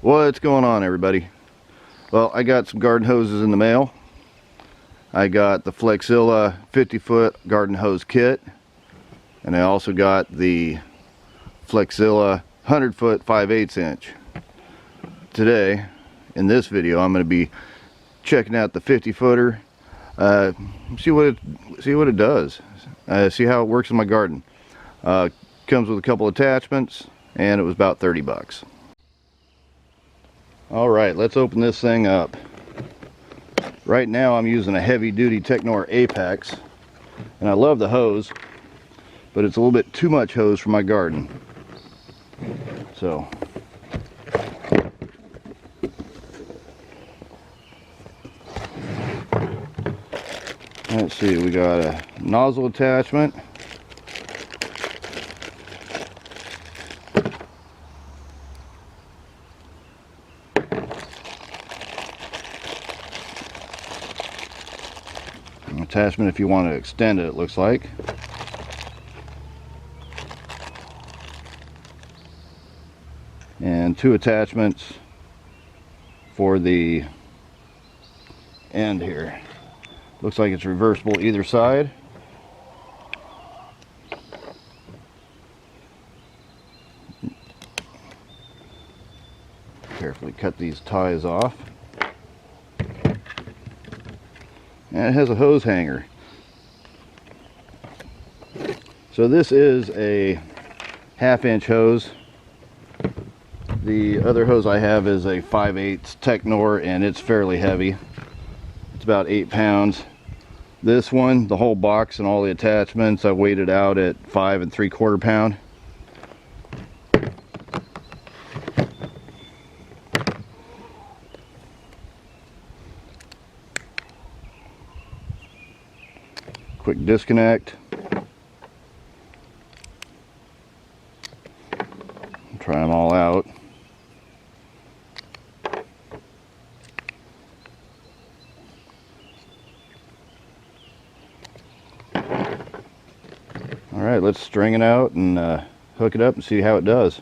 What's going on, everybody? Well, I got some garden hoses in the mail. I got the FLEXZILLA 50-foot garden hose kit, and I also got the FLEXZILLA 100-foot 5/8 inch. Today, in this video, I'm going to be checking out the 50-footer, see what it does, see how it works in my garden. Comes with a couple attachments, and it was about 30 bucks. Alright, let's open this thing up. Right now I'm using a heavy-duty Technor Apex, and I love the hose, but it's a little bit too much hose for my garden. So let's see, we got a nozzle attachment, attachment if you want to extend it, looks like. And two attachments for the end here. Looks like it's reversible either side. Carefully cut these ties off. And it has a hose hanger. So this is a 1/2 inch hose. The other hose I have is a 5/8 Technor, and it's fairly heavy. It's about 8 pounds. This one, the whole box and all the attachments, I weighed it out at 5 3/4 pounds. Quick disconnect. Try them all out. All right, let's string it out and hook it up and see how it does.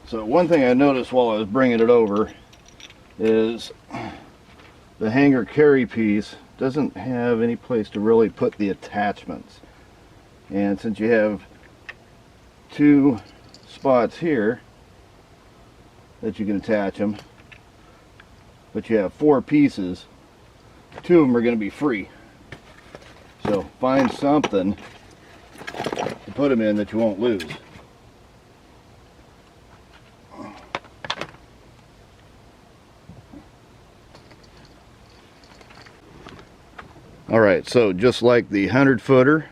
So one thing I noticed while I was bringing it over is the hanger carry piece doesn't have any place to really put the attachments. And since you have two spots here that you can attach them, but you have 4 pieces, 2 of them are going to be free. So find something to put them in that you won't lose. Alright, so just like the 100-footer,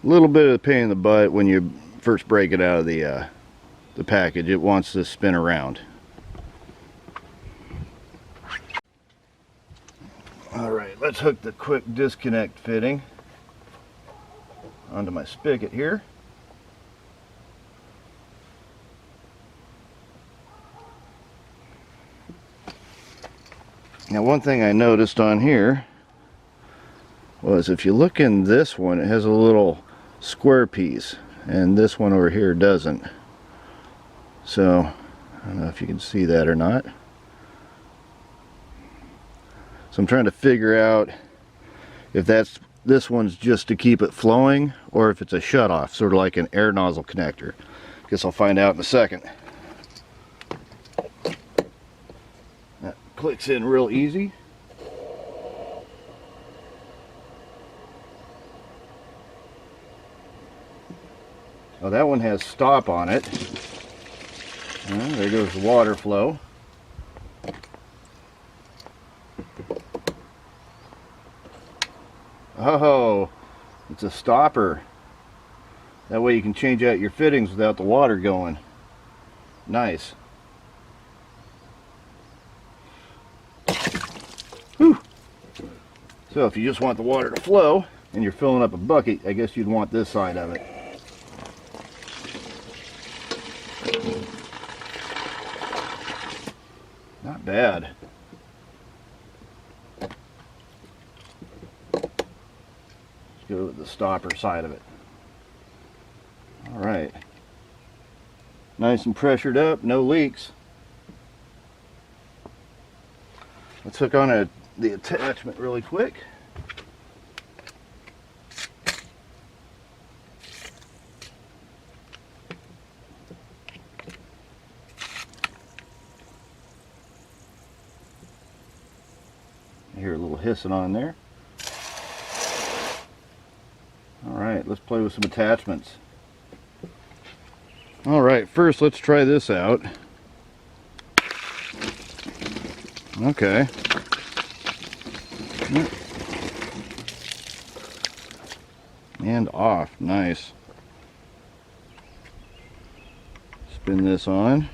a little bit of a pain in the butt when you first break it out of the package. It wants to spin around. Alright, let's hook the quick disconnect fitting onto my spigot here. Now, one thing I noticed on here was if you look in this one, it has a little square piece, and this one over here doesn't. So I don't know if you can see that or not. So I'm trying to figure out if this one's just to keep it flowing, or if it's a shut-off, sort of like an air nozzle connector. Guess I'll find out in a second. That clicks in real easy. Oh, that one has stop on it. There goes the water flow. Oh, it's a stopper. That way you can change out your fittings without the water going. Nice. Whew. So if you just want the water to flow and you're filling up a bucket, I guess you'd want this side of it. Not bad. go with the stopper side of it. All right. Nice and pressured up, no leaks. Let's hook on the attachment really quick. I hear a little hissing on there. Alright, let's play with some attachments. Alright, first let's try this out. Okay. And off, nice. Spin this on.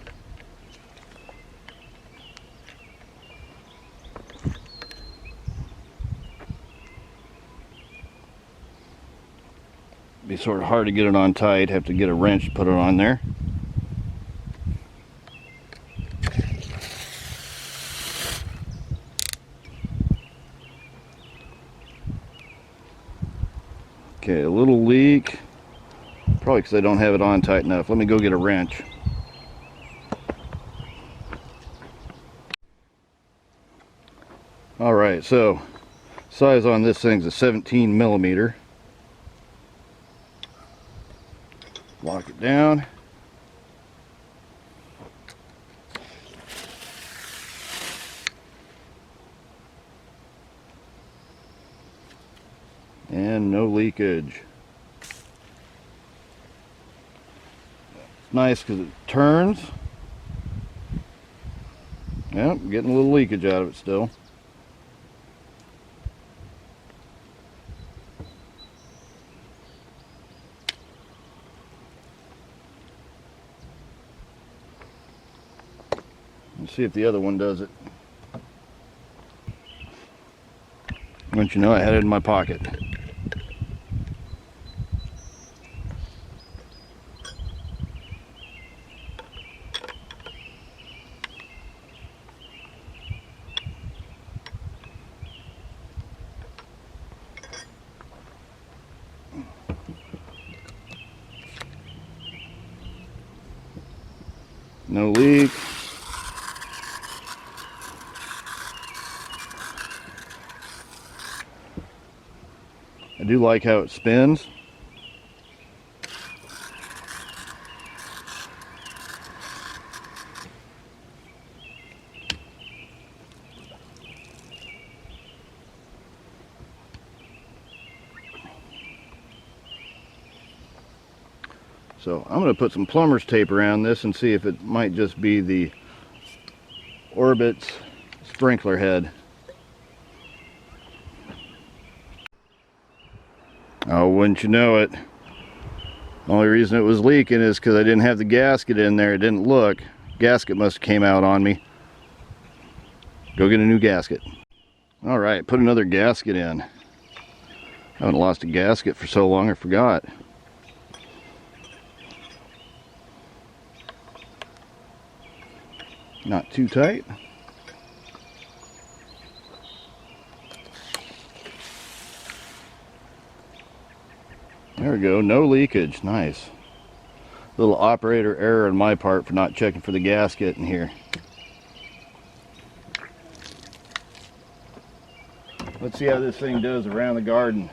Be sort of hard to get it on tight, have to get a wrench to put it on there. Okay, a little leak, probably because I don't have it on tight enough. Let me go get a wrench. Alright, so size on this thing's a 17 millimeter. Lock it down. And no leakage. It's nice because it turns. Yep, getting a little leakage out of it still. Let's see if the other one does it. Once you know, I had it in my pocket. No leak. I do like how it spins. So I'm going to put some plumber's tape around this and see if it might just be the Orbit's sprinkler head. Oh, wouldn't you know it. Only reason it was leaking is because I didn't have the gasket in there. It didn't look. Gasket must have came out on me. Go get a new gasket. Alright, put another gasket in. I haven't lost a gasket for so long I forgot. Not too tight. There we go, no leakage, nice. Little operator error on my part for not checking for the gasket in here. Let's see how this thing does around the garden.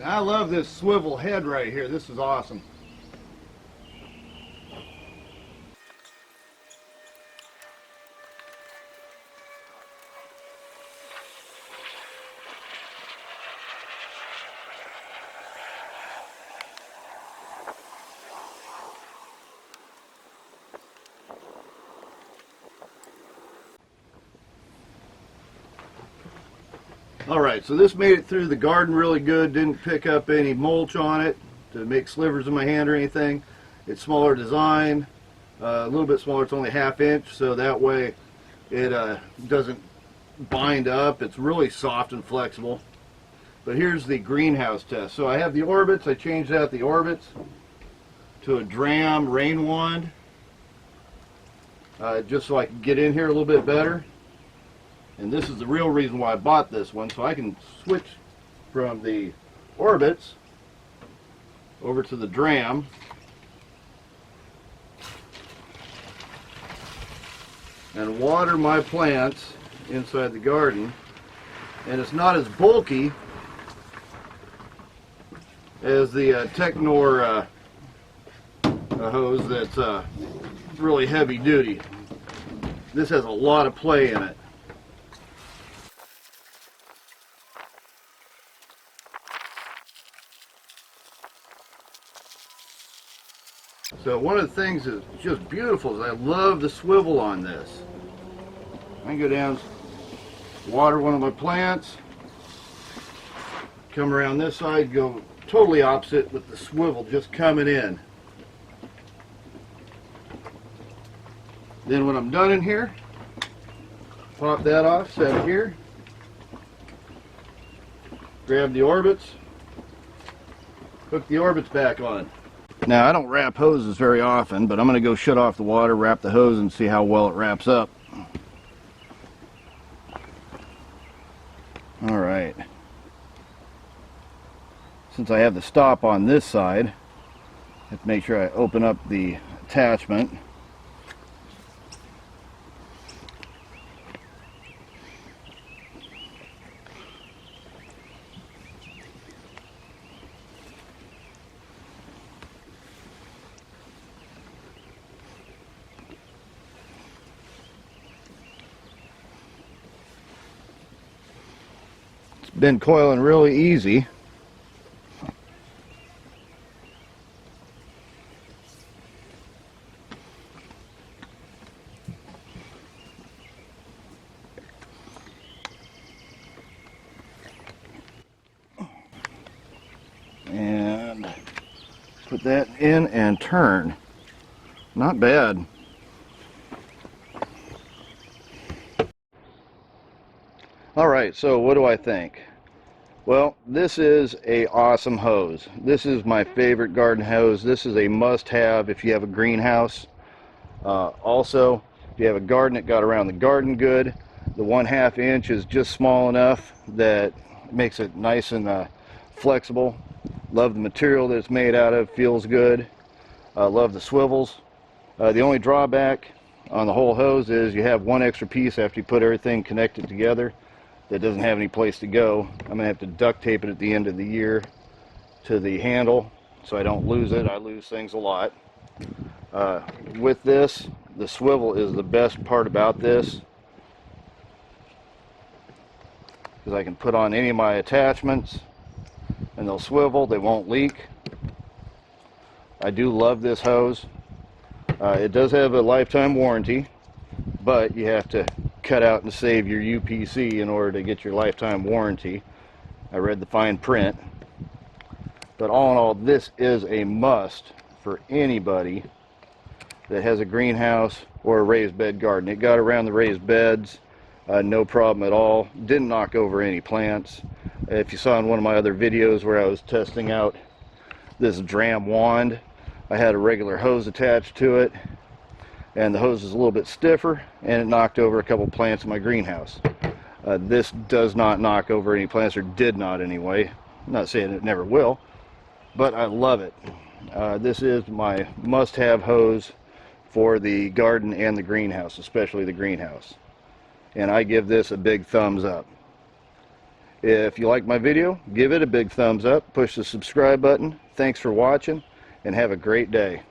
I love this swivel head right here. This is awesome. Alright, so this made it through the garden really good, didn't pick up any mulch on it. to make slivers in my hand or anything. It's smaller design, a little bit smaller. It's only 1/2 inch, so that way it doesn't bind up. It's really soft and flexible. But here's the greenhouse test. So I have the orbits. I changed out the orbits to a dram rain wand, just so I can get in here a little bit better. And this is the real reason why I bought this one, so I can switch from the orbits over to the dram. And water my plants inside the garden. And it's not as bulky as the Technor hose that's really heavy duty. This has a lot of play in it. So one of the things that's just beautiful is I love the swivel on this. I can go down, water one of my plants, come around this side, go totally opposite with the swivel just coming in. Then when I'm done in here, pop that off, set it here, grab the orbits, hook the orbits back on. Now, I don't wrap hoses very often, but I'm going to go shut off the water, wrap the hose, and see how well it wraps up. Alright. Since I have the stop on this side, I have to make sure I open up the attachment. Been coiling really easy. And put that in and turn. Not bad. Alright, so what do I think? Well, this is an awesome hose. This is my favorite garden hose. This is a must-have if you have a greenhouse. Also, if you have a garden that got around the garden good, the 1/2 inch is just small enough that makes it nice and flexible. Love the material that it's made out of, feels good. Love the swivels. The only drawback on the whole hose is you have one extra piece after you put everything connected together that doesn't have any place to go. I'm going to have to duct tape it at the end of the year to the handle so I don't lose it. I lose things a lot. With this, the swivel is the best part about this, because I can put on any of my attachments and they'll swivel, they won't leak. I do love this hose. It does have a lifetime warranty, but you have to cut out and save your UPC in order to get your lifetime warranty. I read the fine print. But all in all, this is a must for anybody that has a greenhouse or a raised bed garden. It got around the raised beds, no problem at all. Didn't knock over any plants. If you saw in one of my other videos where I was testing out this dram wand, I had a regular hose attached to it, and the hose is a little bit stiffer, and it knocked over a couple plants in my greenhouse. This does not knock over any plants, or did not anyway. I'm not saying it never will, but I love it. This is my must-have hose for the garden and the greenhouse, especially the greenhouse. And I give this a big thumbs up. If you like my video, give it a big thumbs up, push the subscribe button. Thanks for watching, and have a great day.